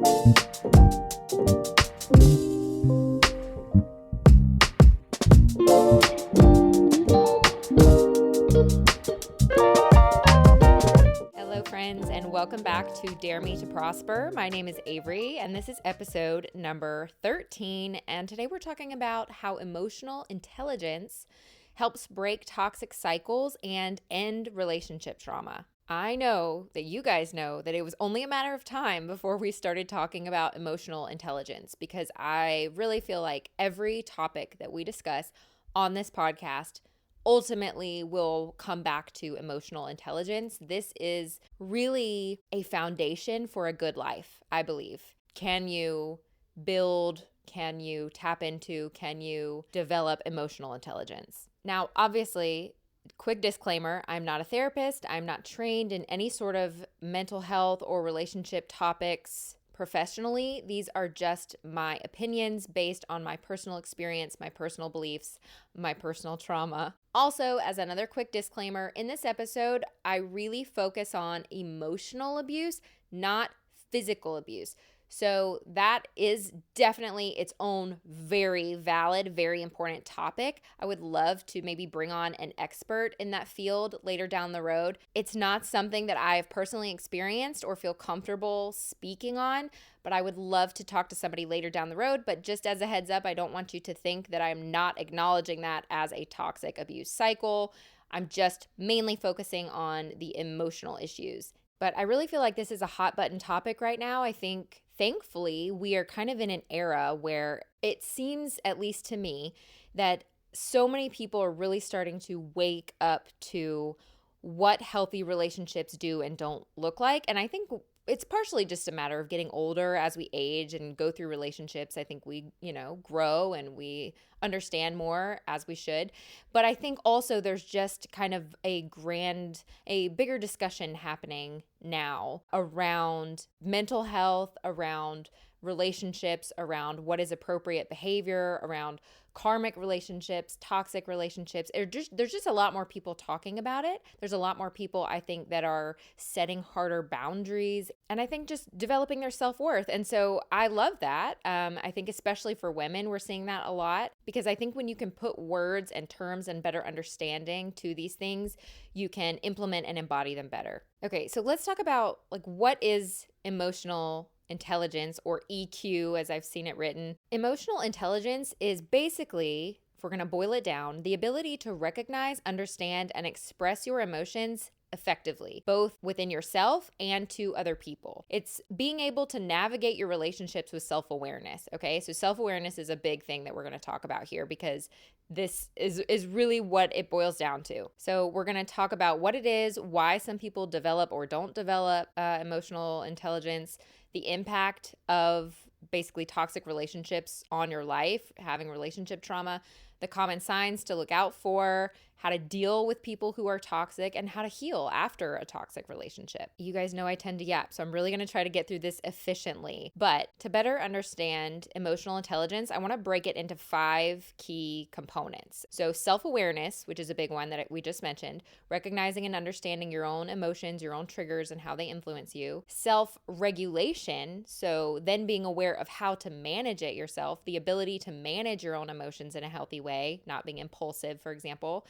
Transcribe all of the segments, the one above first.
Hello, friends, and welcome back to Dare Me to Prosper. My name is Avery, and this is episode number 13. And today we're talking about how emotional intelligence helps break toxic cycles and end relationship trauma. I know that you guys know that it was only a matter of time before we started talking about emotional intelligence, because I really feel like every topic that we discuss on this podcast ultimately will come back to emotional intelligence. This is really a foundation for a good life, I believe. Can you build? Can you tap into? Can you develop emotional intelligence? Now, obviously, quick disclaimer, I'm not a therapist. I'm not trained in any sort of mental health or relationship topics professionally. These are just my opinions based on my personal experience, my personal beliefs, my personal trauma. Also, as another quick disclaimer, in this episode, I really focus on emotional abuse, not physical abuse. So that is definitely its own very valid, very important topic. I would love to maybe bring on an expert in that field later down the road. It's not something that I've personally experienced or feel comfortable speaking on, but I would love to talk to somebody later down the road. But just as a heads up, I don't want you to think that I'm not acknowledging that as a toxic abuse cycle. I'm just mainly focusing on the emotional issues. But I really feel like this is a hot button topic right now. I think, thankfully, we are kind of in an era where it seems, at least to me, that so many people are really starting to wake up to what healthy relationships do and don't look like. And I think it's partially just a matter of getting older as we age and go through relationships. I think we, grow and we understand more as we should. But I think also there's just kind of a bigger discussion happening now around mental health, around relationships, around what is appropriate behavior, around karmic relationships, toxic relationships. There's just a lot more people talking about it. There's a lot more people, I think, that are setting harder boundaries, and I think just developing their self-worth. And so I love that. I think especially for women, we're seeing that a lot, because I think when you can put words and terms and better understanding to these things, you can implement and embody them better. Okay, so let's talk about what is emotional intelligence, or EQ as I've seen it written. Emotional intelligence is basically, if we're going to boil it down, the ability to recognize, understand, and express your emotions effectively, both within yourself and to other people. It's being able to navigate your relationships with self-awareness, okay? So self-awareness is a big thing that we're going to talk about here, because this is really what it boils down to. So we're going to talk about what it is, why some people develop or don't develop emotional intelligence, the impact of basically toxic relationships on your life, having relationship trauma, the common signs to look out for, how to deal with people who are toxic, and how to heal after a toxic relationship. You guys know I tend to yap, so I'm really going to try to get through this efficiently. But to better understand emotional intelligence, I want to break it into 5 key components. So self-awareness, which is a big one that we just mentioned, recognizing and understanding your own emotions, your own triggers, and how they influence you. Self-regulation, so then being aware of how to manage it yourself, the ability to manage your own emotions in a healthy way, not being impulsive, for example.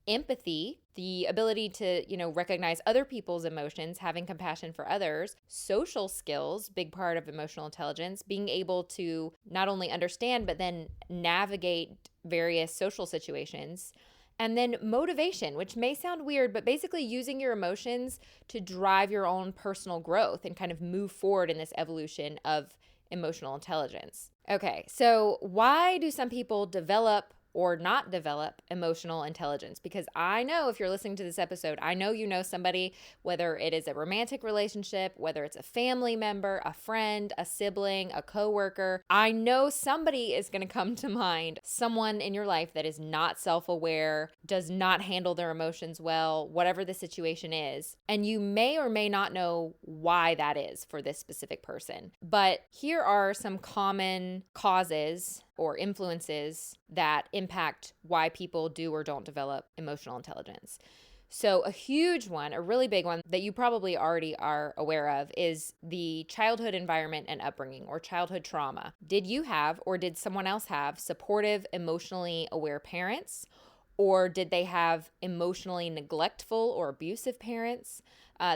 Empathy, the ability to, recognize other people's emotions, having compassion for others. Social skills, big part of emotional intelligence, being able to not only understand, but then navigate various social situations. And then motivation, which may sound weird, but basically using your emotions to drive your own personal growth and kind of move forward in this evolution of emotional intelligence. Okay, so why do some people develop or not develop emotional intelligence? Because I know, if you're listening to this episode, I know you know somebody, whether it is a romantic relationship, whether it's a family member, a friend, a sibling, a coworker. I know somebody is going to come to mind, someone in your life that is not self-aware, does not handle their emotions well, whatever the situation is. And you may or may not know why that is for this specific person. But here are some common causes or influences that impact why people do or don't develop emotional intelligence. So a huge one, a really big one that you probably already are aware of is the childhood environment and upbringing or childhood trauma. Did you have or did someone else have supportive, emotionally aware parents? Or did they have emotionally neglectful or abusive parents?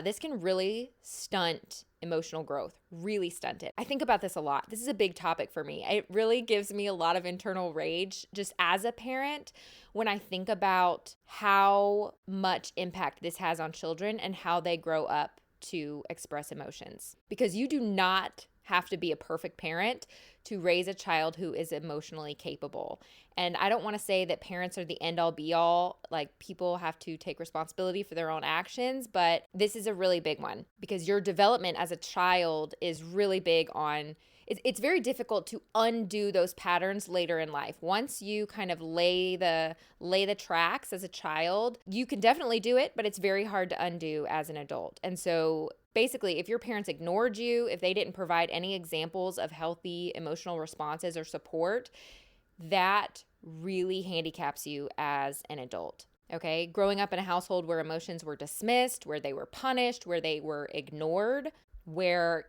This can really stunt emotional growth, really stunt it. I think about this a lot. This is a big topic for me. It really gives me a lot of internal rage just as a parent when I think about how much impact this has on children and how they grow up to express emotions. Because you do not have to be a perfect parent to raise a child who is emotionally capable. And I don't want to say that parents are the end all be all, like people have to take responsibility for their own actions, but this is a really big one because your development as a child is really big on it's very difficult to undo those patterns later in life. Once you kind of lay the tracks as a child, you can definitely do it, but it's very hard to undo as an adult. And so basically, if your parents ignored you, if they didn't provide any examples of healthy emotional responses or support, that really handicaps you as an adult. Okay, growing up in a household where emotions were dismissed, where they were punished, where they were ignored, where,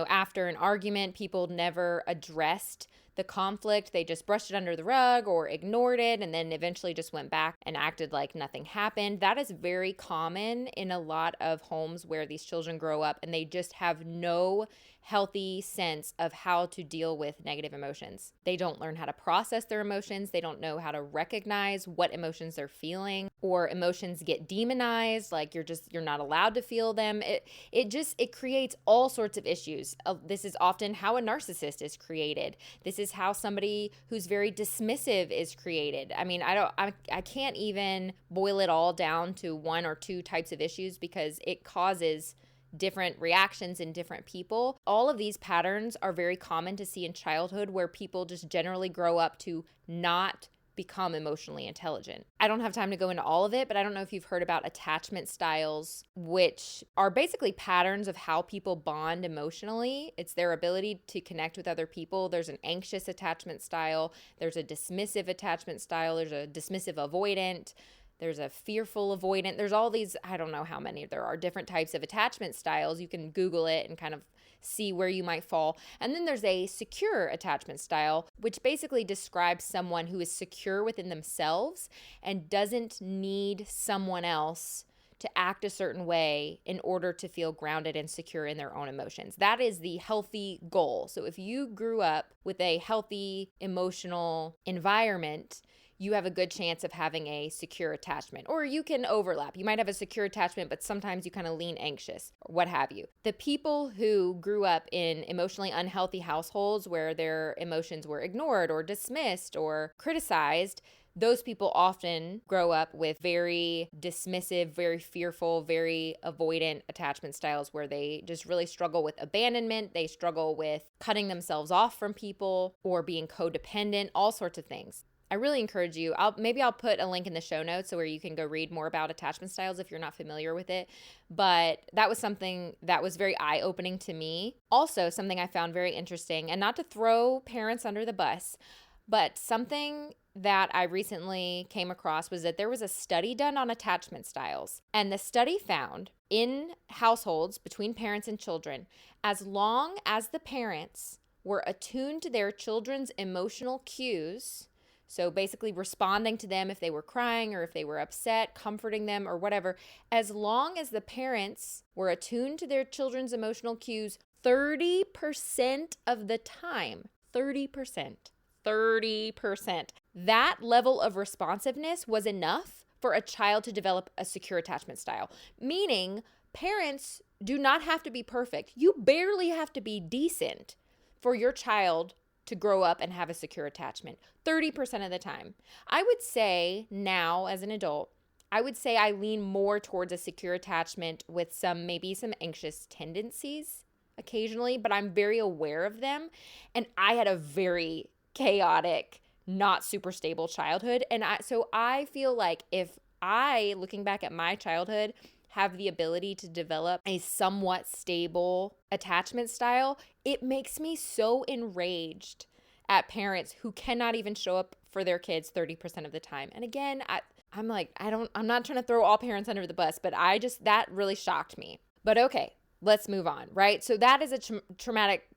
after an argument, people never addressed the conflict. They just brushed it under the rug or ignored it and then eventually just went back and acted like nothing happened. That is very common in a lot of homes where these children grow up and they just have no healthy sense of how to deal with negative emotions. They don't learn how to process their emotions. They don't know how to recognize what emotions they're feeling, or emotions get demonized, like you're not allowed to feel them. It creates all sorts of issues. This is often how a narcissist is created. This is how somebody who's very dismissive is created. I mean, I can't even boil it all down to one or two types of issues because it causes different reactions in different people. All of these patterns are very common to see in childhood where people just generally grow up to not become emotionally intelligent. I don't have time to go into all of it, but I don't know if you've heard about attachment styles, which are basically patterns of how people bond emotionally. It's their ability to connect with other people. There's an anxious attachment style. There's a dismissive attachment style. There's a dismissive avoidant. There's a fearful avoidant. There's all these, I don't know how many there are, different types of attachment styles. You can Google it and kind of see where you might fall. And then there's a secure attachment style, which basically describes someone who is secure within themselves and doesn't need someone else to act a certain way in order to feel grounded and secure in their own emotions. That is the healthy goal. So if you grew up with a healthy emotional environment, you have a good chance of having a secure attachment. Or you can overlap. You might have a secure attachment, but sometimes you kind of lean anxious, or what have you. The people who grew up in emotionally unhealthy households where their emotions were ignored or dismissed or criticized, those people often grow up with very dismissive, very fearful, very avoidant attachment styles where they just really struggle with abandonment. They struggle with cutting themselves off from people or being codependent, all sorts of things. I really encourage you. I'll put a link in the show notes so where you can go read more about attachment styles if you're not familiar with it. But that was something that was very eye-opening to me. Also, something I found very interesting, and not to throw parents under the bus, but something that I recently came across was that there was a study done on attachment styles. And the study found in households between parents and children, as long as the parents were attuned to their children's emotional cues, so basically responding to them if they were crying or if they were upset, comforting them or whatever, as long as the parents were attuned to their children's emotional cues 30% of the time, 30%, that level of responsiveness was enough for a child to develop a secure attachment style. Meaning parents do not have to be perfect. You barely have to be decent for your child to grow up and have a secure attachment 30% of the time. I would say now as an adult, I would say I lean more towards a secure attachment with maybe some anxious tendencies occasionally, but I'm very aware of them. And I had a very chaotic, not super stable childhood. And so I feel like if I, looking back at my childhood, have the ability to develop a somewhat stable attachment style, it makes me so enraged at parents who cannot even show up for their kids 30% of the time. And again, I'm like, I'm not trying to throw all parents under the bus, but that really shocked me. But okay, let's move on, right? So that is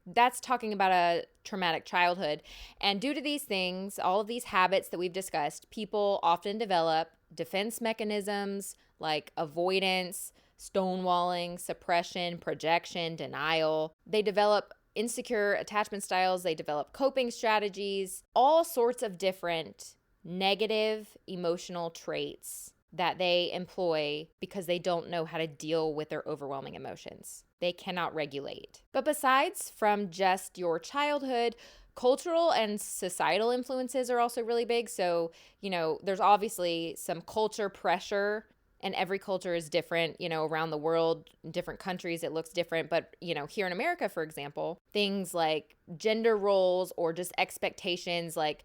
that's talking about a traumatic childhood. And due to these things, all of these habits that we've discussed, people often develop defense mechanisms like avoidance, stonewalling, suppression, projection, denial. They develop insecure attachment styles, they develop coping strategies, all sorts of different negative emotional traits that they employ because they don't know how to deal with their overwhelming emotions. They cannot regulate. But besides from just your childhood, cultural and societal influences are also really big. So, there's obviously some culture pressure, and every culture is different, around the world, in different countries, it looks different. But, here in America, for example, things like gender roles or just expectations like,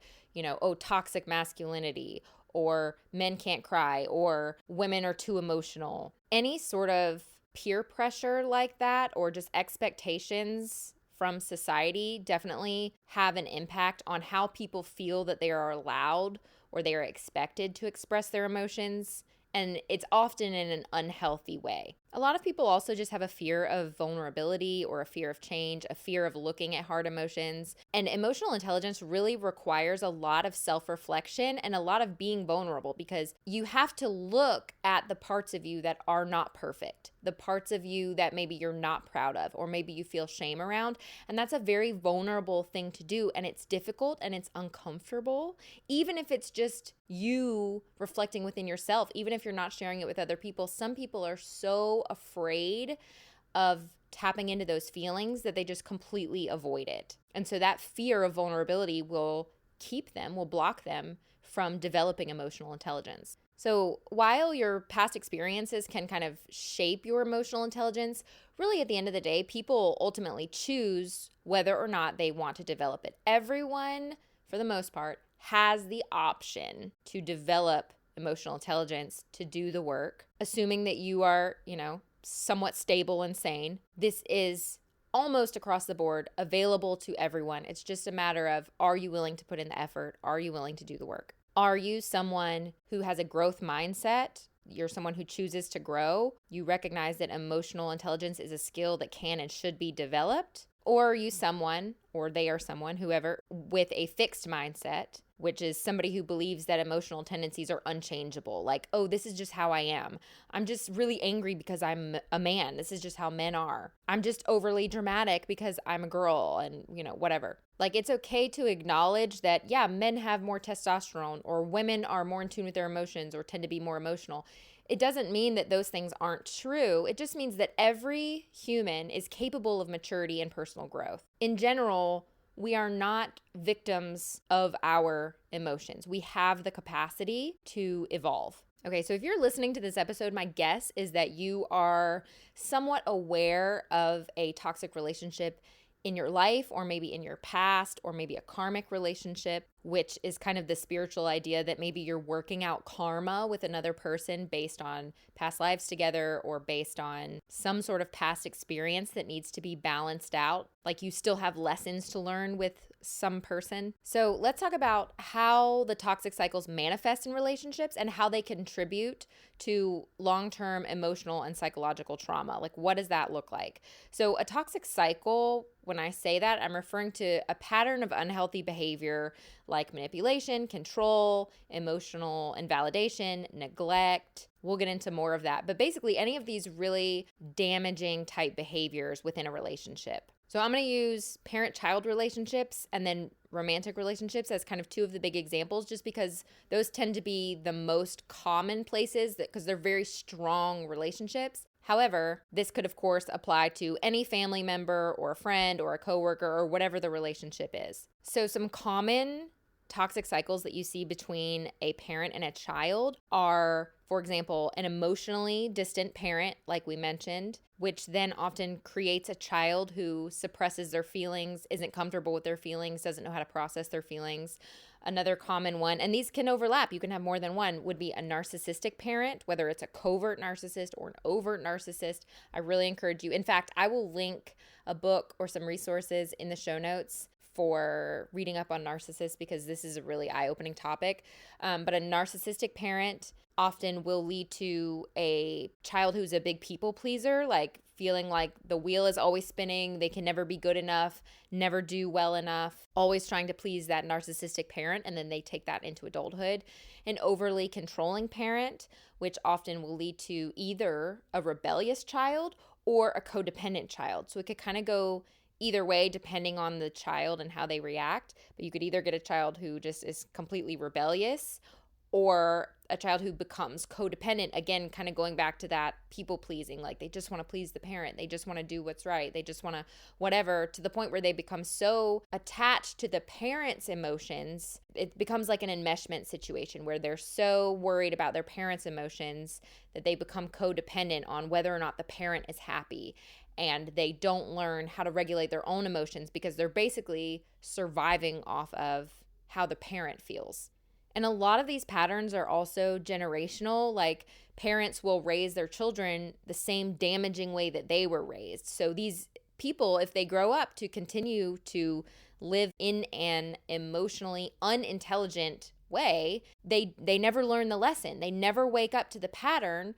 toxic masculinity, or men can't cry, or women are too emotional. Any sort of peer pressure like that, or just expectations from society, definitely have an impact on how people feel that they are allowed or they are expected to express their emotions. And it's often in an unhealthy way. A lot of people also just have a fear of vulnerability or a fear of change, a fear of looking at hard emotions. And emotional intelligence really requires a lot of self-reflection and a lot of being vulnerable, because you have to look at the parts of you that are not perfect, the parts of you that maybe you're not proud of, or maybe you feel shame around. And that's a very vulnerable thing to do. And it's difficult and it's uncomfortable, even if it's just you reflecting within yourself, even if you're not sharing it with other people. Some people are so afraid of tapping into those feelings that they just completely avoid it. And so that fear of vulnerability will block them from developing emotional intelligence. So while your past experiences can kind of shape your emotional intelligence, really at the end of the day, people ultimately choose whether or not they want to develop it. Everyone, for the most part, has the option to develop emotional intelligence, to do the work, assuming that you are, somewhat stable and sane. This is almost across the board available to everyone. It's just a matter of, are you willing to put in the effort? Are you willing to do the work? Are you someone who has a growth mindset? You're someone who chooses to grow. You recognize that emotional intelligence is a skill that can and should be developed. Or are you someone, or they are someone, whoever, with a fixed mindset, which is somebody who believes that emotional tendencies are unchangeable. Like, oh, this is just how I am. I'm just really angry because I'm a man. This is just how men are. I'm just overly dramatic because I'm a girl, and, whatever. Like, it's okay to acknowledge that, yeah, men have more testosterone, or women are more in tune with their emotions or tend to be more emotional. It doesn't mean that those things aren't true. It just means that every human is capable of maturity and personal growth. In general, we are not victims of our emotions. We have the capacity to evolve. Okay, so if you're listening to this episode, my guess is that you are somewhat aware of a toxic relationship in your life, or maybe in your past, or maybe a karmic relationship, which is kind of the spiritual idea that maybe you're working out karma with another person based on past lives together, or based on some sort of past experience that needs to be balanced out. Like, you still have lessons to learn with some person. So let's talk about how the toxic cycles manifest in relationships and how they contribute to long-term emotional and psychological trauma. Like, what does that look like? So a toxic cycle, when I say that, I'm referring to a pattern of unhealthy behavior like manipulation, control, emotional invalidation, neglect. We'll get into more of that. But basically, any of these really damaging type behaviors within a relationship. So I'm going to use parent-child relationships and then romantic relationships as kind of two of the big examples, just because those tend to be the most common places, because they're very strong relationships. However, this could, of course, apply to any family member or a friend or a coworker or whatever the relationship is. So some common toxic cycles that you see between a parent and a child are, for example, an emotionally distant parent, like we mentioned, which then often creates a child who suppresses their feelings, isn't comfortable with their feelings, doesn't know how to process their feelings. Another common one, and these can overlap, you can have more than one, would be a narcissistic parent, whether it's a covert narcissist or an overt narcissist. I really encourage you. In fact, I will link a book or some resources in the show notes for reading up on narcissists because this is a really eye-opening topic. But a narcissistic parent often will lead to a child who's a big people pleaser, like feeling like the wheel is always spinning, they can never be good enough, never do well enough, always trying to please that narcissistic parent, and then they take that into adulthood. An overly controlling parent, which often will lead to either a rebellious child or a codependent child. So it could kind of go either way depending on the child and how they react. But you could either get a child who just is completely rebellious or a child who becomes codependent, again, kind of going back to that people pleasing, like they just want to please the parent. They just want to do what's right. They just want to whatever, to the point where they become so attached to the parent's emotions. It becomes like an enmeshment situation where they're so worried about their parent's emotions that they become codependent on whether or not the parent is happy. And they don't learn how to regulate their own emotions because they're basically surviving off of how the parent feels. And a lot of these patterns are also generational, like parents will raise their children the same damaging way that they were raised. So these people, if they grow up to continue to live in an emotionally unintelligent way, they never learn the lesson. They never wake up to the pattern.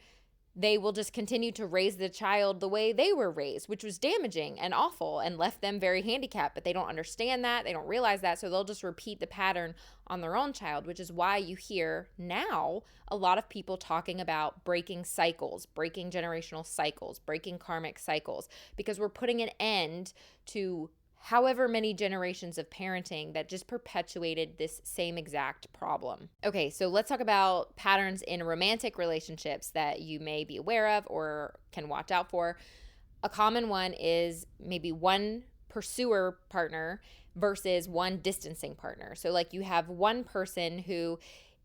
They will just continue to raise the child the way they were raised, which was damaging and awful and left them very handicapped. But they don't understand that. They don't realize that. So they'll just repeat the pattern on their own child, which is why you hear now a lot of people talking about breaking cycles, breaking generational cycles, breaking karmic cycles, because we're putting an end to however many generations of parenting that just perpetuated this same exact problem. Okay, so let's talk about patterns in romantic relationships that you may be aware of or can watch out for. A common one is maybe one pursuer partner versus one distancing partner. So like you have one person who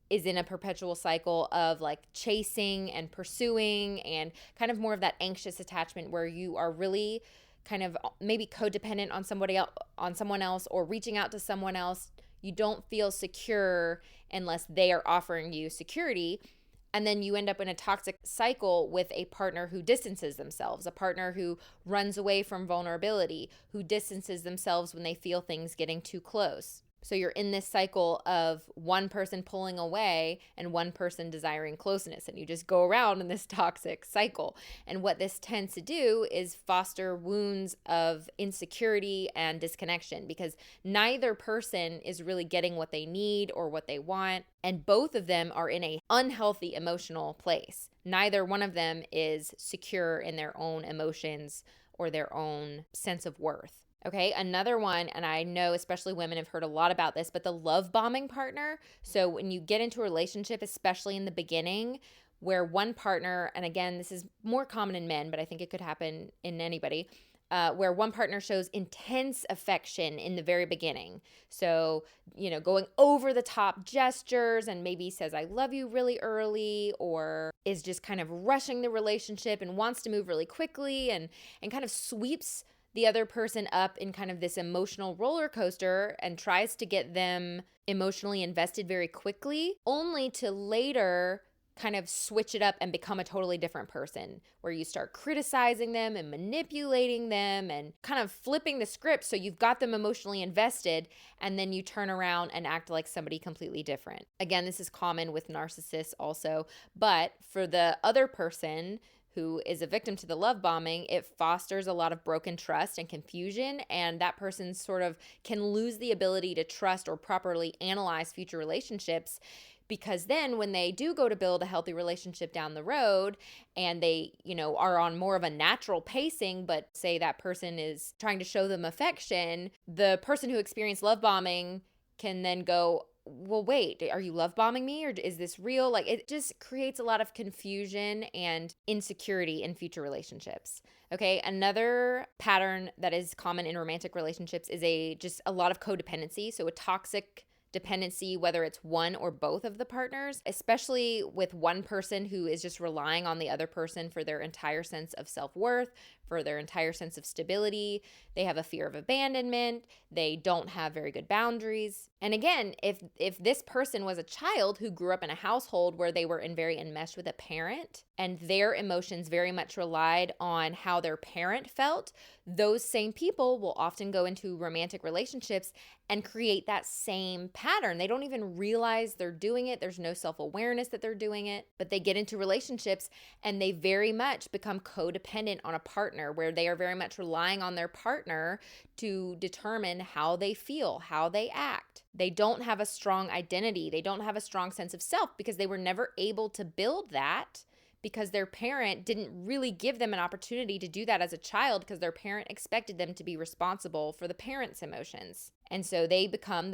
is in a perpetual cycle of like chasing and pursuing and kind of more of that anxious attachment where you are really kind of maybe codependent on someone else or reaching out to someone else. You don't feel secure unless they are offering you security. And then you end up in a toxic cycle with a partner who distances themselves, a partner who runs away from vulnerability, who distances themselves when they feel things getting too close. So you're in this cycle of one person pulling away and one person desiring closeness, and you just go around in this toxic cycle. And what this tends to do is foster wounds of insecurity and disconnection because neither person is really getting what they need or what they want, and both of them are in an unhealthy emotional place. Neither one of them is secure in their own emotions or their own sense of worth. Okay, another one, and I know especially women have heard a lot about this, but the love bombing partner. So when you get into a relationship, especially in the beginning, where one partner, and again, this is more common in men, but I think it could happen in anybody, where one partner shows intense affection in the very beginning. So, going over the top gestures and maybe says, I love you really early, or is just kind of rushing the relationship and wants to move really quickly and kind of sweeps the other person up in kind of this emotional roller coaster and tries to get them emotionally invested very quickly, only to later kind of switch it up and become a totally different person, where you start criticizing them and manipulating them and kind of flipping the script so you've got them emotionally invested, and then you turn around and act like somebody completely different. Again, this is common with narcissists also, but for the other person who is a victim to the love bombing, it fosters a lot of broken trust and confusion, and that person sort of can lose the ability to trust or properly analyze future relationships, because then when they do go to build a healthy relationship down the road and they, are on more of a natural pacing, but say that person is trying to show them affection, the person who experienced love bombing can then go, well, wait, are you love bombing me or is this real? Like, it just creates a lot of confusion and insecurity in future relationships. Okay, another pattern that is common in romantic relationships is just a lot of codependency. So a toxic dependency, whether it's one or both of the partners, especially with one person who is just relying on the other person for their entire sense of self-worth, for their entire sense of stability. They have a fear of abandonment. They don't have very good boundaries. And again, if this person was a child who grew up in a household where they were very enmeshed with a parent and their emotions very much relied on how their parent felt, those same people will often go into romantic relationships and create that same pattern. They don't even realize they're doing it. There's no self-awareness that they're doing it, but they get into relationships and they very much become codependent on a partner where they are very much relying on their partner to determine how they feel, how they act. They don't have a strong identity. They don't have a strong sense of self because they were never able to build that because their parent didn't really give them an opportunity to do that as a child because their parent expected them to be responsible for the parent's emotions. And so they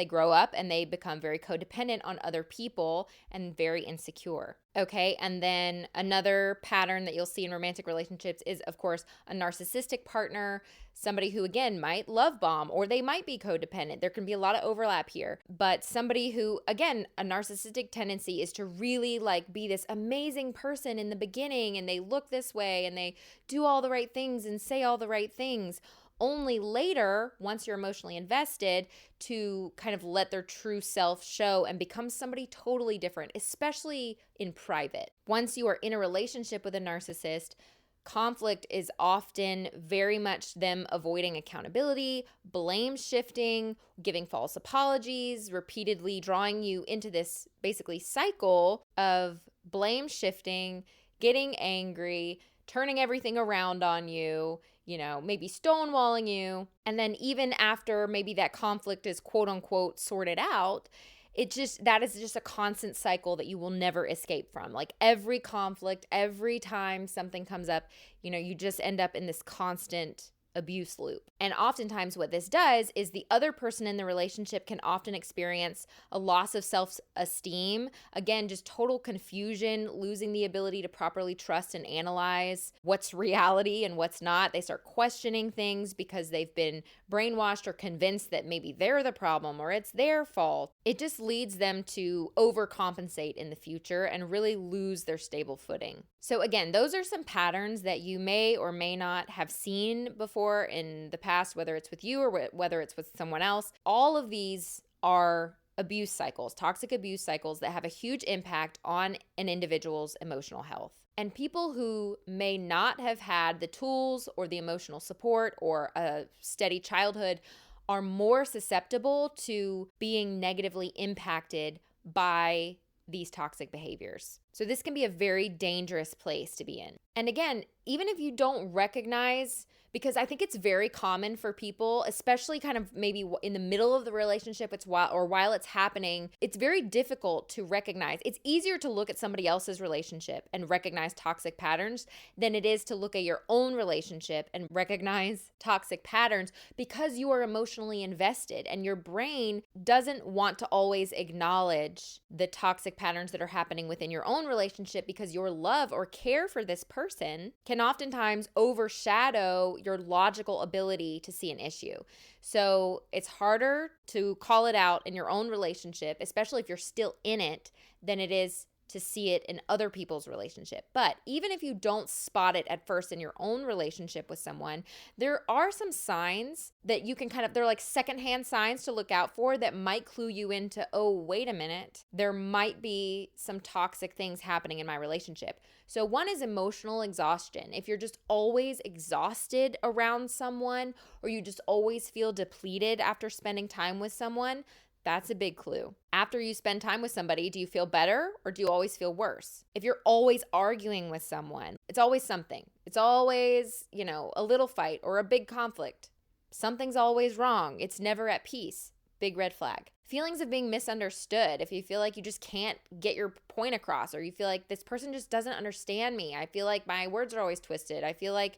grow up and they become very codependent on other people and very insecure. Okay. And then another pattern that you'll see in romantic relationships is, of course, a narcissistic partner, somebody who, again, might love bomb or they might be codependent. There can be a lot of overlap here, but somebody who, again, a narcissistic tendency is to really be this amazing person in the beginning and they look this way and they do all the right things and say all the right things. Only later, once you're emotionally invested, to kind of let their true self show and become somebody totally different, especially in private. Once you are in a relationship with a narcissist, conflict is often very much them avoiding accountability, blame shifting, giving false apologies, repeatedly drawing you into this basically cycle of blame shifting, getting angry, turning everything around on you, maybe stonewalling you. And then even after maybe that conflict is quote unquote sorted out, that is just a constant cycle that you will never escape from. Every conflict, every time something comes up, you just end up in this constant abuse loop. And oftentimes what this does is the other person in the relationship can often experience a loss of self-esteem. Again, just total confusion, losing the ability to properly trust and analyze what's reality and what's not. They start questioning things because they've been brainwashed or convinced that maybe they're the problem or it's their fault. It just leads them to overcompensate in the future and really lose their stable footing. So again, those are some patterns that you may or may not have seen before in the past, whether it's with you or whether it's with someone else. All of these are abuse cycles, toxic abuse cycles that have a huge impact on an individual's emotional health. And people who may not have had the tools or the emotional support or a steady childhood are more susceptible to being negatively impacted by these toxic behaviors. So this can be a very dangerous place to be in. And again, even if you don't recognize, because I think it's very common for people, especially kind of maybe in the middle of the relationship while it's happening, it's very difficult to recognize. It's easier to look at somebody else's relationship and recognize toxic patterns than it is to look at your own relationship and recognize toxic patterns because you are emotionally invested and your brain doesn't want to always acknowledge the toxic patterns that are happening within your own relationship because your love or care for this person can oftentimes overshadow your logical ability to see an issue. So it's harder to call it out in your own relationship, especially if you're still in it, than it is to see it in other people's relationship. But even if you don't spot it at first in your own relationship with someone, there are some signs that you can they're like secondhand signs to look out for that might clue you into, oh, wait a minute, there might be some toxic things happening in my relationship. So one is emotional exhaustion. If you're just always exhausted around someone or you just always feel depleted after spending time with someone, that's a big clue. After you spend time with somebody, do you feel better or do you always feel worse? If you're always arguing with someone, it's always something. It's always, a little fight or a big conflict. Something's always wrong. It's never at peace. Big red flag. Feelings of being misunderstood. If you feel like you just can't get your point across or you feel like this person just doesn't understand me. I feel like my words are always twisted. I feel like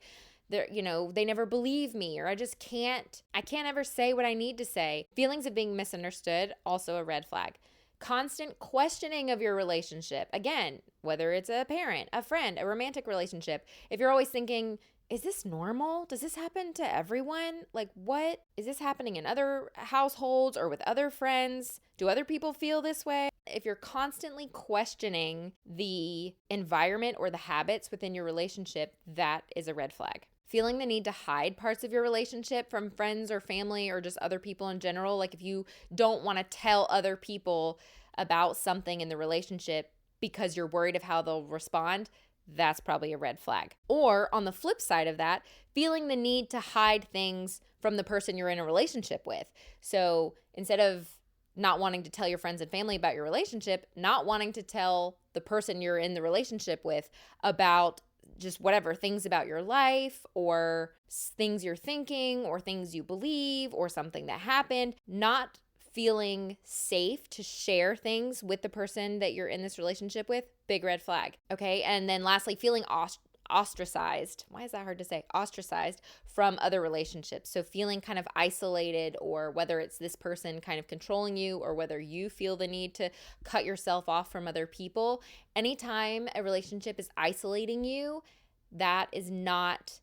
they never believe me, or I can't ever say what I need to say. Feelings of being misunderstood, also a red flag. Constant questioning of your relationship. Again, whether it's a parent, a friend, a romantic relationship. If you're always thinking, is this normal? Does this happen to everyone? What? Is this happening in other households or with other friends? Do other people feel this way? If you're constantly questioning the environment or the habits within your relationship, that is a red flag. feeling the need to hide parts of your relationship from friends or family or just other people in general. Like if you don't want to tell other people about something in the relationship because you're worried of how they'll respond, that's probably a red flag. Or on the flip side of that, feeling the need to hide things from the person you're in a relationship with. So instead of not wanting to tell your friends and family about your relationship, not wanting to tell the person you're in the relationship with about just whatever, things about your life or things you're thinking or things you believe or something that happened, not feeling safe to share things with the person that you're in this relationship with, big red flag. Okay. And then lastly, feeling ostracized. Why is that hard to say? Ostracized from other relationships. So feeling kind of isolated, or whether it's this person kind of controlling you or whether you feel the need to cut yourself off from other people. Anytime a relationship is isolating you, that is not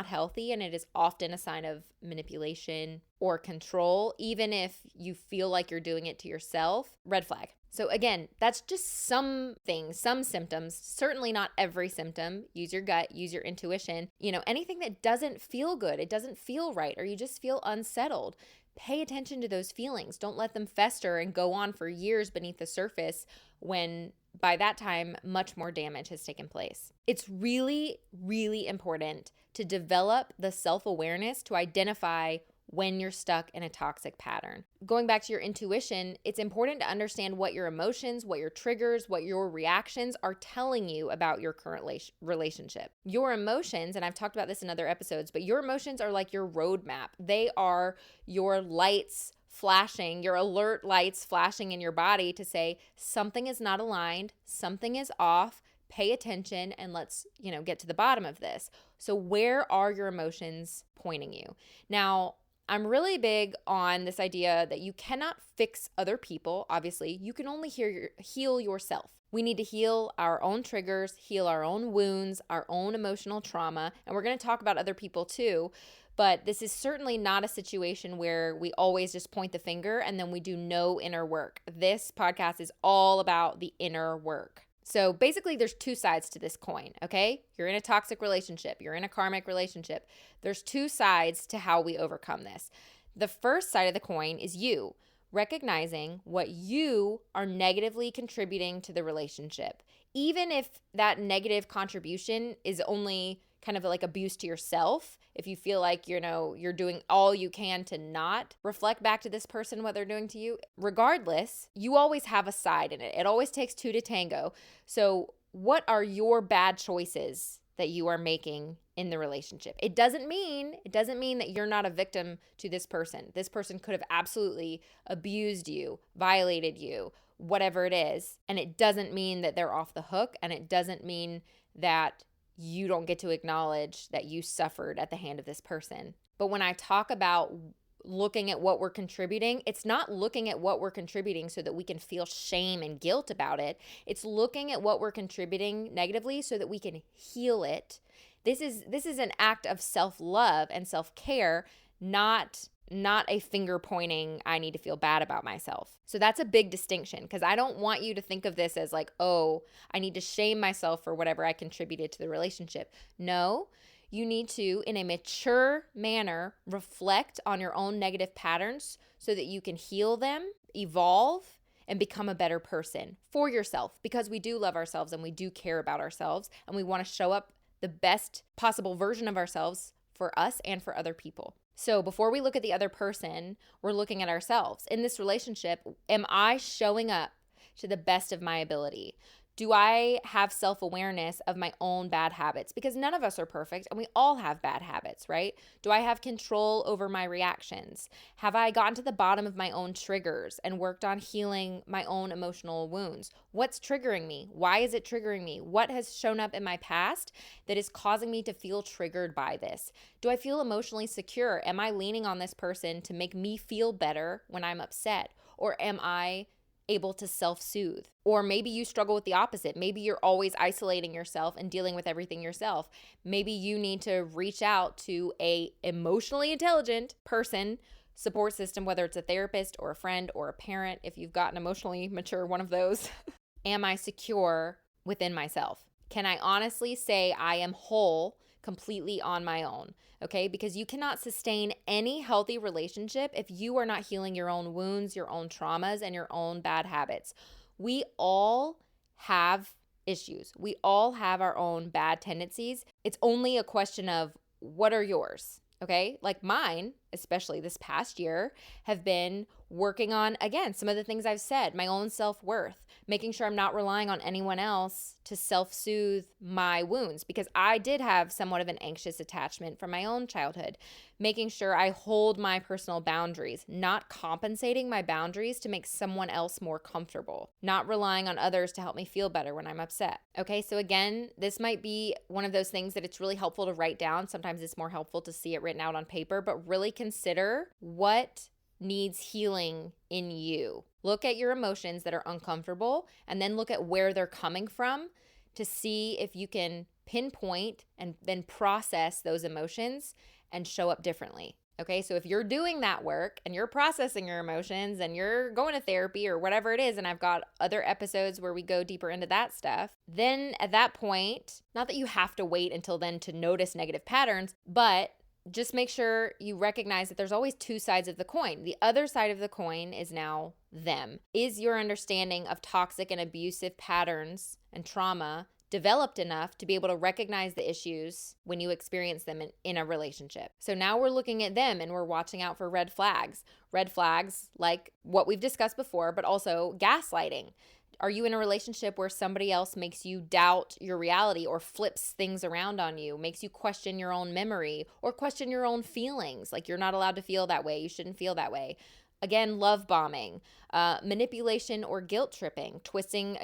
healthy, and it is often a sign of manipulation or control, even if you feel like you're doing it to yourself. Red flag. So again, that's just some things, some symptoms, certainly not every symptom. Use your gut, use your intuition. Anything that doesn't feel good, it doesn't feel right, or you just feel unsettled. Pay attention to those feelings. Don't let them fester and go on for years beneath the surface when by that time, much more damage has taken place. It's really, really important to develop the self-awareness to identify when you're stuck in a toxic pattern. Going back to your intuition, it's important to understand what your emotions, what your triggers, what your reactions are telling you about your current relationship. Your emotions, and I've talked about this in other episodes, but your emotions are like your roadmap. They are your lights flashing, your alert lights flashing in your body to say something is not aligned, something is off, pay attention, and let's, get to the bottom of this. So where are your emotions pointing you? Now, I'm really big on this idea that you cannot fix other people. Obviously, you can only heal yourself. We need to heal our own triggers, heal our own wounds, our own emotional trauma, and we're going to talk about other people too. But this is certainly not a situation where we always just point the finger and then we do no inner work. This podcast is all about the inner work. So basically, there's two sides to this coin, okay? You're in a toxic relationship. You're in a karmic relationship. There's two sides to how we overcome this. The first side of the coin is you, recognizing what you are negatively contributing to the relationship. Even if that negative contribution is only kind of like abuse to yourself, if you feel like, you're doing all you can to not reflect back to this person what they're doing to you, regardless, you always have a side in it. It always takes two to tango. So what are your bad choices that you are making in the relationship? It doesn't mean that you're not a victim to this person. This person could have absolutely abused you, violated you, whatever it is. And it doesn't mean that they're off the hook. And it doesn't mean that you don't get to acknowledge that you suffered at the hand of this person. But when I talk about looking at what we're contributing, it's not looking at what we're contributing so that we can feel shame and guilt about it. It's looking at what we're contributing negatively so that we can heal it. This is an act of self-love and self-care, not a finger pointing, I need to feel bad about myself. So that's a big distinction, because I don't want you to think of this as like, oh, I need to shame myself for whatever I contributed to the relationship. No, you need to, in a mature manner, reflect on your own negative patterns so that you can heal them, evolve, and become a better person for yourself, because we do love ourselves and we do care about ourselves, and we want to show up the best possible version of ourselves for us and for other people. So before we look at the other person, we're looking at ourselves. In this relationship, am I showing up to the best of my ability? Do I have self-awareness of my own bad habits? Because none of us are perfect and we all have bad habits, right? Do I have control over my reactions? Have I gotten to the bottom of my own triggers and worked on healing my own emotional wounds? What's triggering me? Why is it triggering me? What has shown up in my past that is causing me to feel triggered by this? Do I feel emotionally secure? Am I leaning on this person to make me feel better when I'm upset? Or am I able to self-soothe? Or maybe you struggle with the opposite. Maybe you're always isolating yourself and dealing with everything yourself. Maybe you need to reach out to a emotionally intelligent person, support system, whether it's a therapist or a friend or a parent, if you've got an emotionally mature one of those. Am I secure within myself? Can I honestly say I am whole completely on my own. Okay, because you cannot sustain any healthy relationship if you are not healing your own wounds, your own traumas, and your own bad habits. We all have issues. We all have our own bad tendencies. It's only a question of what are yours, okay? Like mine, especially this past year, have been working on, again, some of the things I've said, my own self-worth, making sure I'm not relying on anyone else to self-soothe my wounds, because I did have somewhat of an anxious attachment from my own childhood, making sure I hold my personal boundaries, not compensating my boundaries to make someone else more comfortable, not relying on others to help me feel better when I'm upset. Okay, so again, this might be one of those things that it's really helpful to write down. Sometimes it's more helpful to see it written out on paper, but really consider what needs healing in you. Look at your emotions that are uncomfortable and then look at where they're coming from to see if you can pinpoint and then process those emotions and show up differently. Okay, so if you're doing that work and you're processing your emotions and you're going to therapy or whatever it is, and I've got other episodes where we go deeper into that stuff, then at that point, not that you have to wait until then to notice negative patterns, but just make sure you recognize that there's always two sides of the coin. The other side of the coin is now them. Is your understanding of toxic and abusive patterns and trauma developed enough to be able to recognize the issues when you experience them in a relationship? So now we're looking at them and we're watching out for red flags. Red flags like what we've discussed before, but also gaslighting. Are you in a relationship where somebody else makes you doubt your reality or flips things around on you, makes you question your own memory or question your own feelings? Like you're not allowed to feel that way. You shouldn't feel that way. Again, love bombing, manipulation or guilt tripping, twisting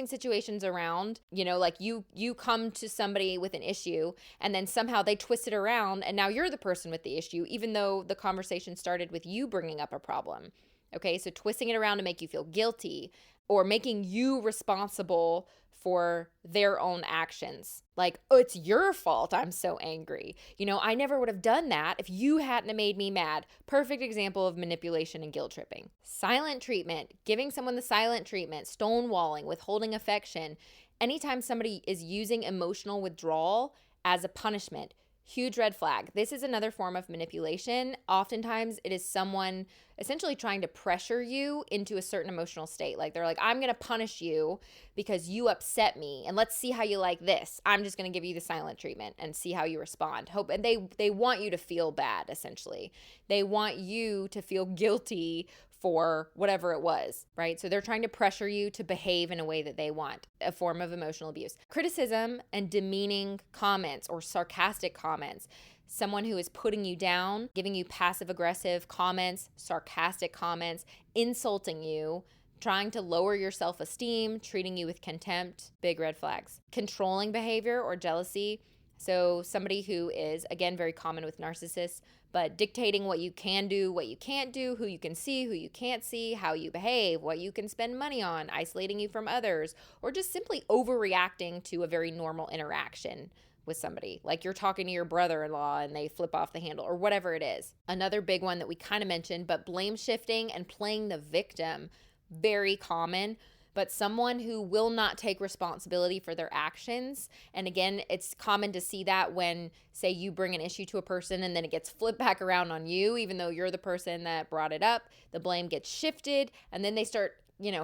situations around, like you come to somebody with an issue and then somehow they twist it around and now you're the person with the issue, even though the conversation started with you bringing up a problem. Okay, so twisting it around to make you feel guilty or making you responsible for their own actions. Like, oh, it's your fault I'm so angry. I never would have done that if you hadn't have made me mad. Perfect example of manipulation and guilt tripping. Silent treatment, giving someone the silent treatment, stonewalling, withholding affection. Anytime somebody is using emotional withdrawal as a punishment, huge red flag. This is another form of manipulation. Oftentimes it is someone essentially trying to pressure you into a certain emotional state. Like they're like, I'm going to punish you because you upset me and let's see how you like this. I'm just going to give you the silent treatment and see how you respond. And they want you to feel bad, essentially. They want you to feel guilty for whatever it was, right? So they're trying to pressure you to behave in a way that they want, a form of emotional abuse. Criticism and demeaning comments or sarcastic comments. Someone who is putting you down, giving you passive-aggressive comments, sarcastic comments, insulting you, trying to lower your self-esteem, treating you with contempt, big red flags. Controlling behavior or jealousy. So somebody who is, again, very common with narcissists, but dictating what you can do, what you can't do, who you can see, who you can't see, how you behave, what you can spend money on, isolating you from others, or just simply overreacting to a very normal interaction with somebody. Like you're talking to your brother-in-law and they flip off the handle or whatever it is. Another big one that we kind of mentioned, but blame shifting and playing the victim, very common. But someone who will not take responsibility for their actions. And again, it's common to see that when, say, you bring an issue to a person and then it gets flipped back around on you, even though you're the person that brought it up, the blame gets shifted, and then they start,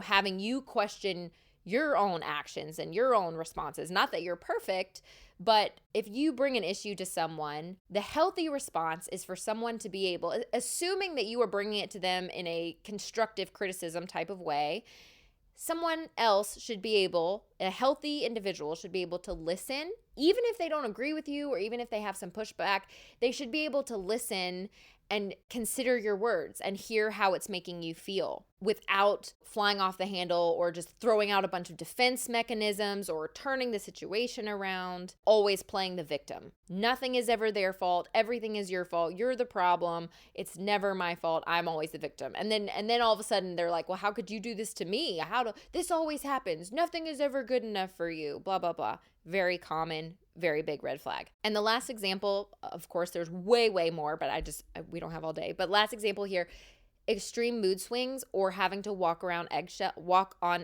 having you question your own actions and your own responses. Not that you're perfect, but if you bring an issue to someone, the healthy response is for someone to be able, assuming that you are bringing it to them in a constructive criticism type of way, someone else should be able, a healthy individual should be able to listen, even if they don't agree with you or even if they have some pushback, they should be able to listen and consider your words and hear how it's making you feel without flying off the handle or just throwing out a bunch of defense mechanisms or turning the situation around, always playing the victim. Nothing is ever their fault. Everything is your fault. You're the problem. It's never my fault. I'm always the victim. And then all of a sudden they're like, well, how could you do this to me? This always happens. Nothing is ever good enough for you. Blah, blah, blah. Very common, very big red flag. And the last example, of course, there's way, way more, but we don't have all day. But last example here, extreme mood swings or having to walk on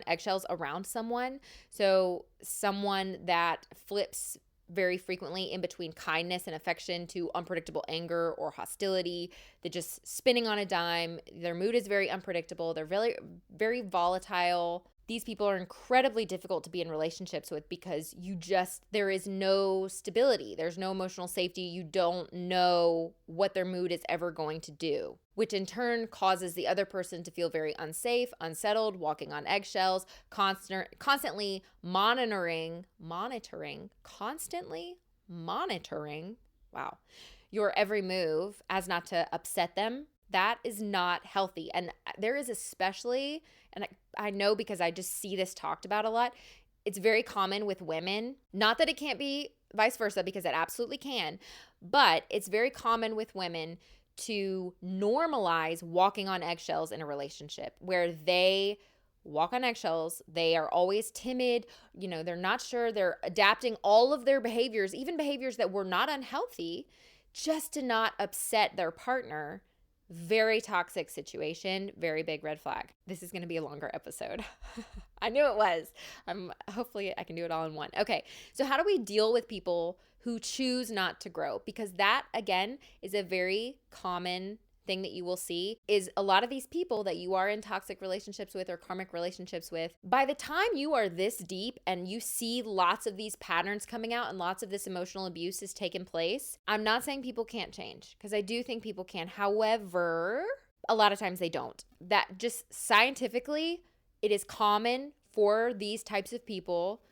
eggshells around someone. So someone that flips very frequently in between kindness and affection to unpredictable anger or hostility. They're just spinning on a dime. Their mood is very unpredictable. They're very, very volatile. These people are incredibly difficult to be in relationships with because there is no stability. There's no emotional safety. You don't know what their mood is ever going to do, which in turn causes the other person to feel very unsafe, unsettled, walking on eggshells, constantly monitoring, wow, your every move as not to upset them. That is not healthy. And there is especially, and I know because I just see this talked about a lot, it's very common with women. Not that it can't be vice versa, because it absolutely can, but it's very common with women to normalize walking on eggshells in a relationship where they walk on eggshells. They are always timid. They're not sure. They're adapting all of their behaviors, even behaviors that were not unhealthy, just to not upset their partner. Very toxic situation, very big red flag. This is going to be a longer episode. I knew it was. Hopefully I can do it all in one. Okay, so how do we deal with people who choose not to grow? Because that, again, is a very common thing that you will see, is a lot of these people that you are in toxic relationships with or karmic relationships with, by the time you are this deep and you see lots of these patterns coming out and lots of this emotional abuse has taken place, I'm not saying people can't change, because I do think people can. However, a lot of times they don't. That just scientifically, it is common for these types of people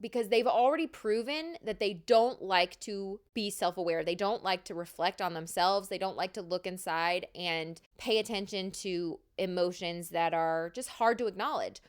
because they've already proven that they don't like to be self-aware. They don't like to reflect on themselves. They don't like to look inside and pay attention to emotions that are just hard to acknowledge.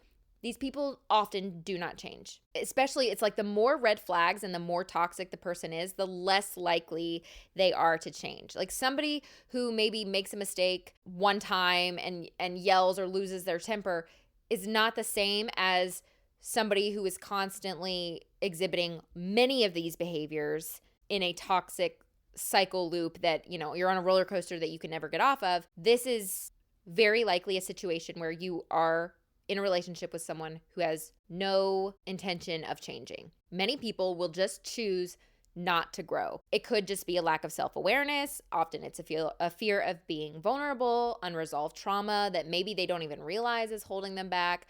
These people often do not change. Especially, it's like the more red flags and the more toxic the person is, the less likely they are to change. Like somebody who maybe makes a mistake one time and yells or loses their temper is not the same as somebody who is constantly exhibiting many of these behaviors in a toxic cycle loop that, you're on a roller coaster that you can never get off of. This is very likely a situation where you are in a relationship with someone who has no intention of changing. Many people will just choose not to grow. It could just be a lack of self-awareness. Often it's a fear of being vulnerable, unresolved trauma that maybe they don't even realize is holding them back.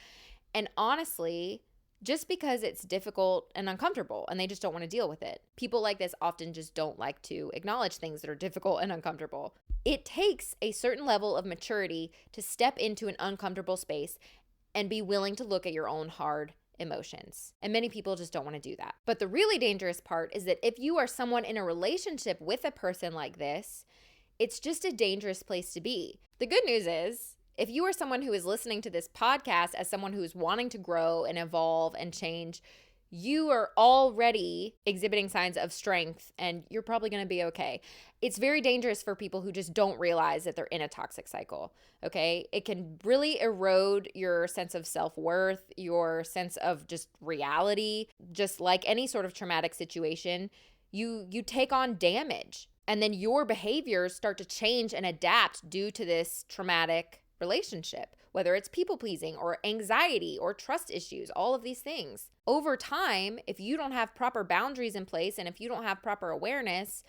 And honestly, just because it's difficult and uncomfortable and they just don't want to deal with it. People like this often just don't like to acknowledge things that are difficult and uncomfortable. It takes a certain level of maturity to step into an uncomfortable space and be willing to look at your own hard emotions. And many people just don't want to do that. But the really dangerous part is that if you are someone in a relationship with a person like this, it's just a dangerous place to be. The good news is, if you are someone who is listening to this podcast as someone who is wanting to grow and evolve and change, you are already exhibiting signs of strength and you're probably going to be okay. It's very dangerous for people who just don't realize that they're in a toxic cycle, okay? It can really erode your sense of self-worth, your sense of just reality. Just like any sort of traumatic situation, you take on damage, and then your behaviors start to change and adapt due to this traumatic relationship, whether it's people pleasing or anxiety or trust issues, all of these things. Over time, if you don't have proper boundaries in place and if you don't have proper awareness,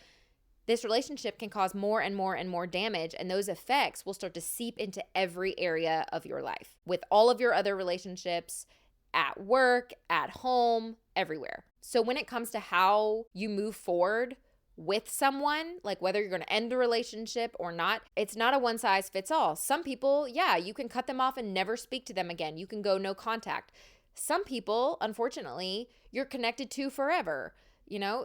this relationship can cause more and more and more damage, and those effects will start to seep into every area of your life, with all of your other relationships, at work, at home, everywhere. So when it comes to how you move forward with someone, like whether you're going to end the relationship or not, it's not a one size fits all. Some people, yeah, you can cut them off and never speak to them again. You can go no contact. Some people, unfortunately, you're connected to forever.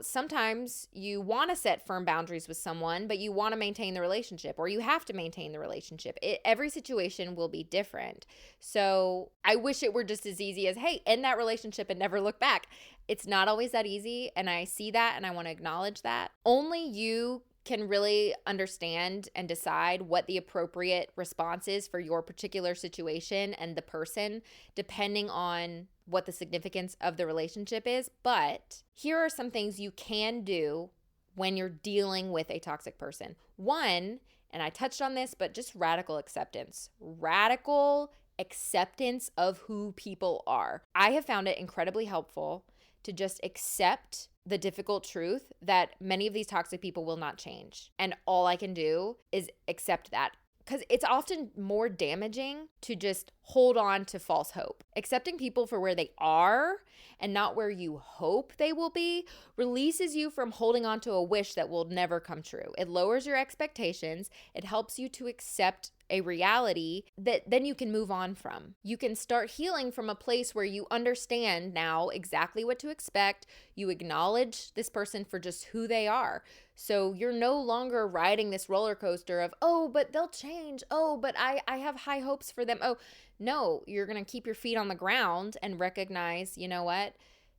Sometimes you want to set firm boundaries with someone, but you want to maintain the relationship, or you have to maintain the relationship. Every situation will be different. So I wish it were just as easy as, hey, end that relationship and never look back. It's not always that easy, and I see that, and I want to acknowledge that. Only you can really understand and decide what the appropriate response is for your particular situation and the person, depending on what the significance of the relationship is. But here are some things you can do when you're dealing with a toxic person. One, and I touched on this, but just radical acceptance. Radical acceptance of who people are. I have found it incredibly helpful to just accept the difficult truth that many of these toxic people will not change. And all I can do is accept that. Because it's often more damaging to just hold on to false hope. Accepting people for where they are and not where you hope they will be releases you from holding on to a wish that will never come true. It lowers your expectations. It helps you to accept a reality that then you can move on from. You can start healing from a place where you understand now exactly what to expect. You acknowledge this person for just who they are. So you're no longer riding this roller coaster of, oh, but they'll change. Oh, but I have high hopes for them. Oh, no, you're going to keep your feet on the ground and recognize, you know what?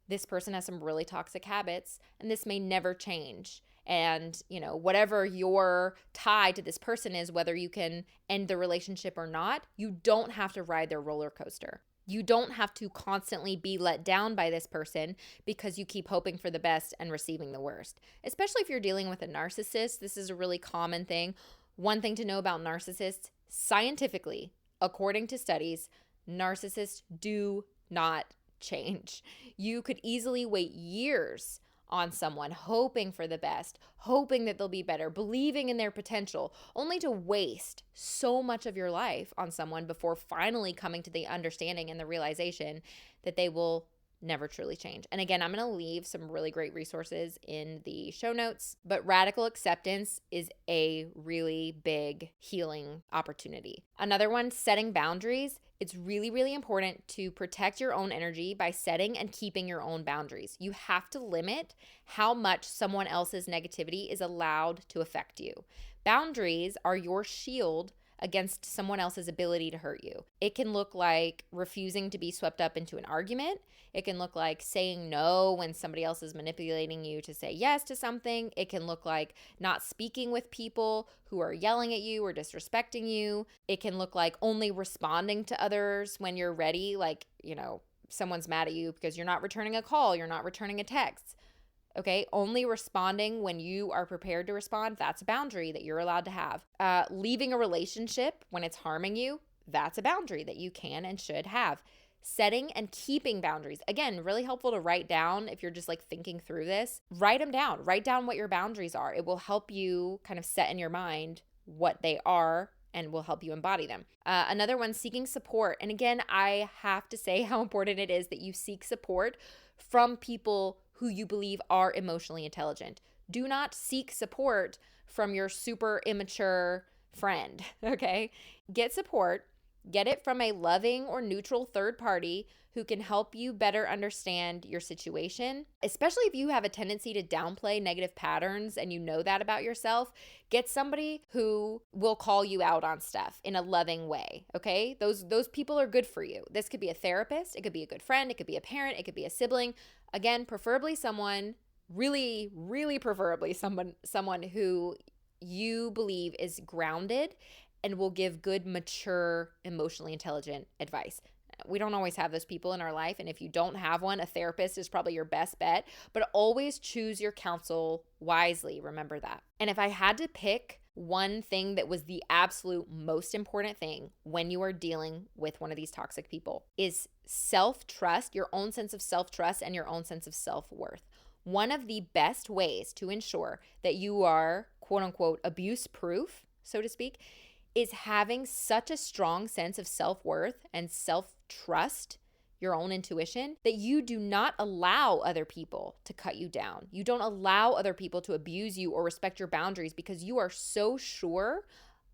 This person has some really toxic habits and this may never change. And, whatever your tie to this person is, whether you can end the relationship or not, you don't have to ride their roller coaster. You don't have to constantly be let down by this person because you keep hoping for the best and receiving the worst. Especially if you're dealing with a narcissist, this is a really common thing. One thing to know about narcissists, scientifically, according to studies, narcissists do not change. You could easily wait years on someone, hoping for the best, hoping that they'll be better, believing in their potential, only to waste so much of your life on someone before finally coming to the understanding and the realization that they will never truly change. And again, I'm going to leave some really great resources in the show notes, but radical acceptance is a really big healing opportunity. Another one, setting boundaries. It's really, really important to protect your own energy by setting and keeping your own boundaries. You have to limit how much someone else's negativity is allowed to affect you. Boundaries are your shield against someone else's ability to hurt you. It can look like refusing to be swept up into an argument. It can look like saying no when somebody else is manipulating you to say yes to something. It can look like not speaking with people who are yelling at you or disrespecting you. It can look like only responding to others when you're ready, like, someone's mad at you because you're not returning a call, you're not returning a text. Okay, only responding when you are prepared to respond, that's a boundary that you're allowed to have. Leaving a relationship when it's harming you, that's a boundary that you can and should have. Setting and keeping boundaries. Again, really helpful to write down if you're just like thinking through this. Write them down. Write down what your boundaries are. It will help you kind of set in your mind what they are and will help you embody them. Another one, seeking support. And again, I have to say how important it is that you seek support from people who you believe are emotionally intelligent. Do not seek support from your super immature friend, okay? Get support. Get it from a loving or neutral third party who can help you better understand your situation. Especially if you have a tendency to downplay negative patterns and you know that about yourself, get somebody who will call you out on stuff in a loving way, okay? Those people are good for you. This could be a therapist, it could be a good friend, it could be a parent, it could be a sibling. Again, preferably someone, really, really preferably someone who you believe is grounded and will give good, mature, emotionally intelligent advice. We don't always have those people in our life, and if you don't have one, a therapist is probably your best bet, but always choose your counsel wisely, remember that. And if I had to pick one thing that was the absolute most important thing when you are dealing with one of these toxic people is self-trust, your own sense of self-trust and your own sense of self-worth. One of the best ways to ensure that you are, quote unquote, abuse-proof, so to speak, is having such a strong sense of self-worth and self-trust, your own intuition, that you do not allow other people to cut you down. You don't allow other people to abuse you or respect your boundaries because you are so sure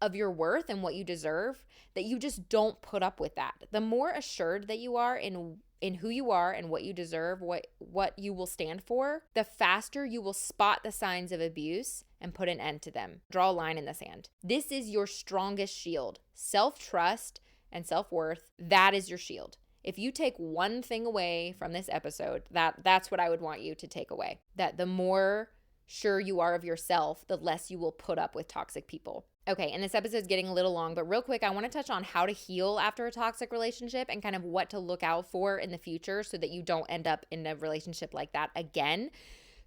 of your worth and what you deserve that you just don't put up with that. The more assured that you are in who you are and what you deserve, what you will stand for, the faster you will spot the signs of abuse and put an end to them. Draw a line in the sand. This is your strongest shield. Self-trust and self-worth, that is your shield. If you take one thing away from this episode, that's what I would want you to take away. That the more sure you are of yourself, the less you will put up with toxic people. Okay, and this episode's getting a little long, but real quick, I want to touch on how to heal after a toxic relationship and kind of what to look out for in the future so that you don't end up in a relationship like that again.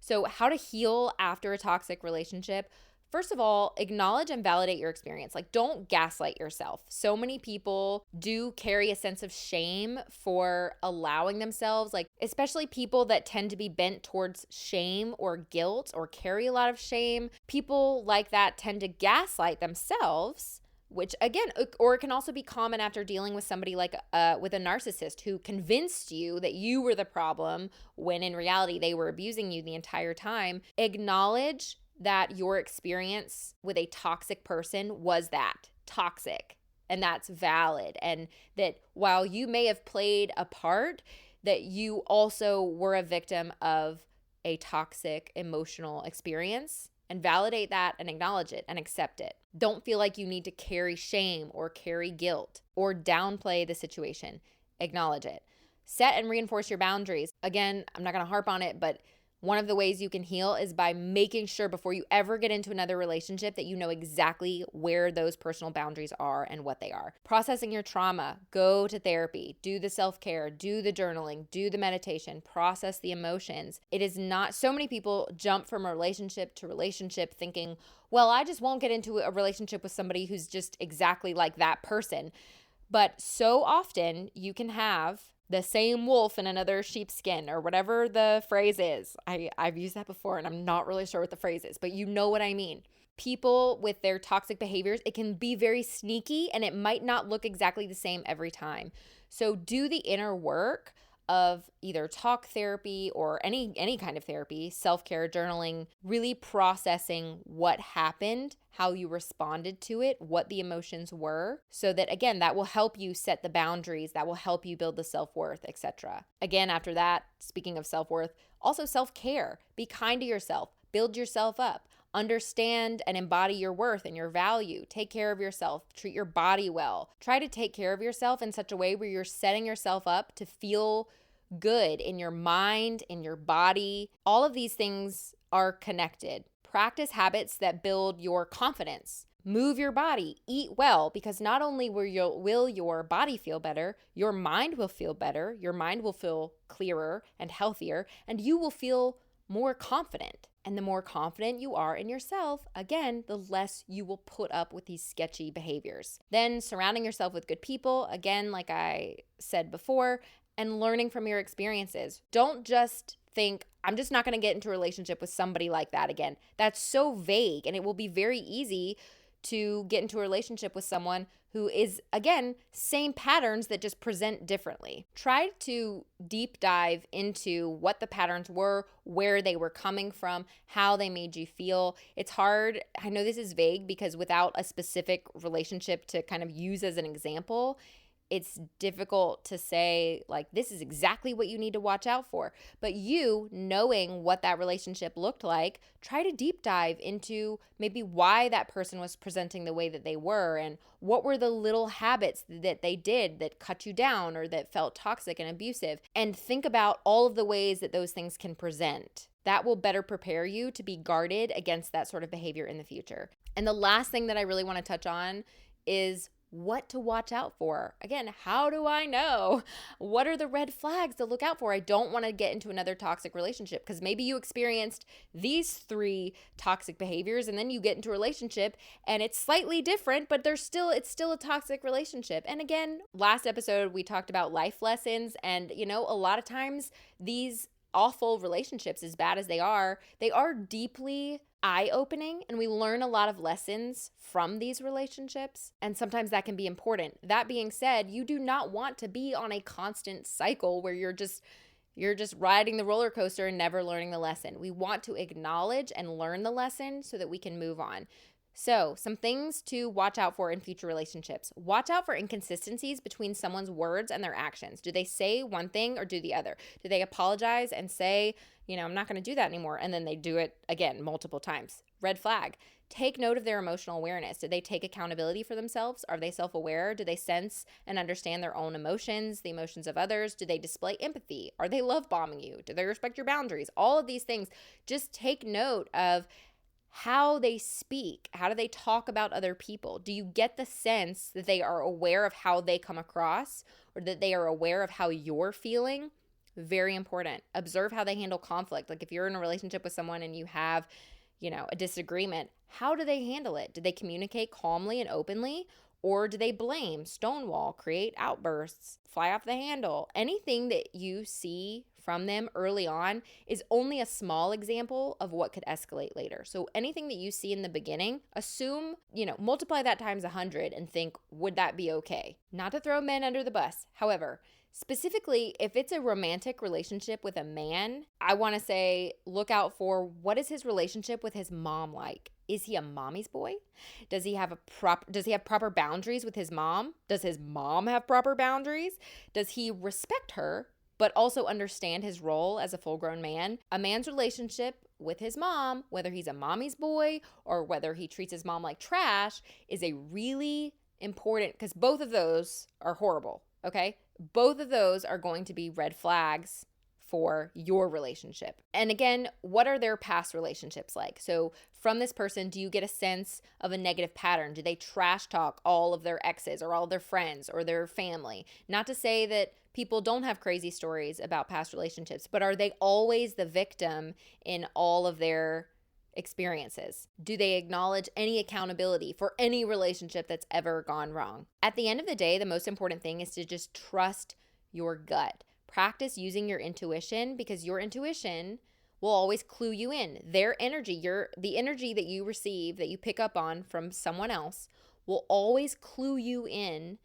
So how to heal after a toxic relationship. First of all, acknowledge and validate your experience. Like, don't gaslight yourself. So many people do carry a sense of shame for allowing themselves, like, especially people that tend to be bent towards shame or guilt or carry a lot of shame. People like that tend to gaslight themselves, which again, or it can also be common after dealing with somebody like with a narcissist who convinced you that you were the problem when in reality they were abusing you the entire time. Acknowledge that your experience with a toxic person was that toxic, and that's valid, and that while you may have played a part, that you also were a victim of a toxic emotional experience, and validate that and acknowledge it and accept it. Don't feel like you need to carry shame or carry guilt or downplay the situation. Acknowledge it. Set and reinforce your boundaries. Again, I'm not going to harp on it, but one of the ways you can heal is by making sure before you ever get into another relationship that you know exactly where those personal boundaries are and what they are. Processing your trauma, go to therapy, do the self-care, do the journaling, do the meditation, process the emotions. It is not, so many people jump from relationship to relationship thinking, well, I just won't get into a relationship with somebody who's just exactly like that person. But so often you can have the same wolf in another sheep's skin, or whatever the phrase is. I've used that before and I'm not really sure what the phrase is, but you know what I mean. People with their toxic behaviors, it can be very sneaky and it might not look exactly the same every time. So do the inner work of either talk therapy or any kind of therapy, self-care, journaling, really processing what happened, how you responded to it, what the emotions were, so that again, that will help you set the boundaries, that will help you build the self-worth, etc. Again, after that, speaking of self-worth, also self-care. Be kind to yourself, build yourself up. Understand and embody your worth and your value. Take care of yourself. Treat your body well. Try to take care of yourself in such a way where you're setting yourself up to feel good in your mind, in your body. All of these things are connected. Practice habits that build your confidence. Move your body, eat well, because not only will your body feel better, your mind will feel better, your mind will feel clearer and healthier, and you will feel more confident. And the more confident you are in yourself, again, the less you will put up with these sketchy behaviors. Then surrounding yourself with good people, again, like I said before, and learning from your experiences. Don't just think, I'm just not going to get into a relationship with somebody like that again. That's so vague, and it will be very easy to get into a relationship with someone who is, again, same patterns that just present differently. Try to deep dive into what the patterns were, where they were coming from, how they made you feel. It's hard. I know this is vague because without a specific relationship to kind of use as an example, it's difficult to say, like, this is exactly what you need to watch out for. But you, knowing what that relationship looked like, try to deep dive into maybe why that person was presenting the way that they were, and what were the little habits that they did that cut you down or that felt toxic and abusive. And think about all of the ways that those things can present. That will better prepare you to be guarded against that sort of behavior in the future. And the last thing that I really want to touch on is what to watch out for. Again, how do I know? What are the red flags to look out for? I don't want to get into another toxic relationship because maybe you experienced these 3 toxic behaviors and then you get into a relationship and it's slightly different, but it's still a toxic relationship. And again, last episode we talked about life lessons, and a lot of times these awful relationships, as bad as they are deeply eye-opening, and we learn a lot of lessons from these relationships, and sometimes that can be important. That being said, you do not want to be on a constant cycle where you're just riding the roller coaster and never learning the lesson. We want to acknowledge and learn the lesson so that we can move on. So, some things to watch out for in future relationships. Watch out for inconsistencies between someone's words and their actions. Do they say one thing or do the other? Do they apologize and say, I'm not going to do that anymore, and then they do it again multiple times? Red flag. Take note of their emotional awareness. Do they take accountability for themselves? Are they self-aware? Do they sense and understand their own emotions, the emotions of others? Do they display empathy? Are they love bombing you? Do they respect your boundaries? All of these things. Just take note of how they speak. How do they talk about other people? Do you get the sense that they are aware of how they come across, or that they are aware of how you're feeling? Very important. Observe how they handle conflict. Like if you're in a relationship with someone and you have, a disagreement, how do they handle it? Do they communicate calmly and openly? Or do they blame, stonewall, create outbursts, fly off the handle? Anything that you see from them early on is only a small example of what could escalate later. So anything that you see in the beginning, assume, multiply that times 100 and think, would that be okay? Not to throw men under the bus. However, specifically, if it's a romantic relationship with a man, I want to say look out for what is his relationship with his mom like? Is he a mommy's boy? Does he have proper boundaries with his mom? Does his mom have proper boundaries? Does he respect her but also understand his role as a full-grown man? A man's relationship with his mom, whether he's a mommy's boy or whether he treats his mom like trash, is a really important, because both of those are horrible, okay? Both of those are going to be red flags for your relationship. And again, what are their past relationships like? So from this person, do you get a sense of a negative pattern? Do they trash talk all of their exes or all of their friends or their family? Not to say that people don't have crazy stories about past relationships, but are they always the victim in all of their experiences? Do they acknowledge any accountability for any relationship that's ever gone wrong? At the end of the day, the most important thing is to just trust your gut. Practice using your intuition, because your intuition will always clue you in. Their energy, the energy that you receive, that you pick up on from someone else, will always clue you in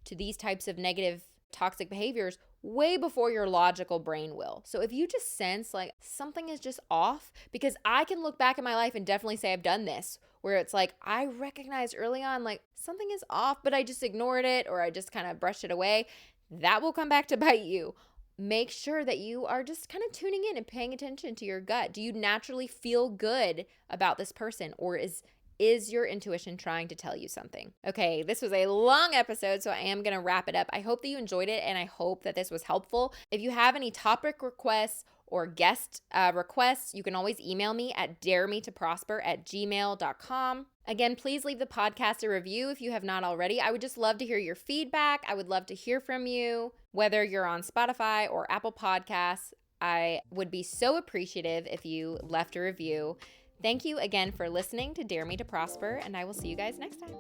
to these types of negative, toxic behaviors way before your logical brain will. So if you just sense like something is just off, because I can look back in my life and definitely say I've done this, where it's like I recognized early on like something is off, but I just ignored it or I just kind of brushed it away, that will come back to bite you. Make sure that you are just kind of tuning in and paying attention to your gut. Do you naturally feel good about this person, or is your intuition trying to tell you something? Okay, this was a long episode, so I am going to wrap it up. I hope that you enjoyed it, and I hope that this was helpful. If you have any topic requests or guest requests, you can always email me at daremetoprosper@gmail.com. Again, please leave the podcast a review if you have not already. I would just love to hear your feedback. I would love to hear from you, whether you're on Spotify or Apple Podcasts. I would be so appreciative if you left a review. Thank you again for listening to Dare Me to Prosper, and I will see you guys next time.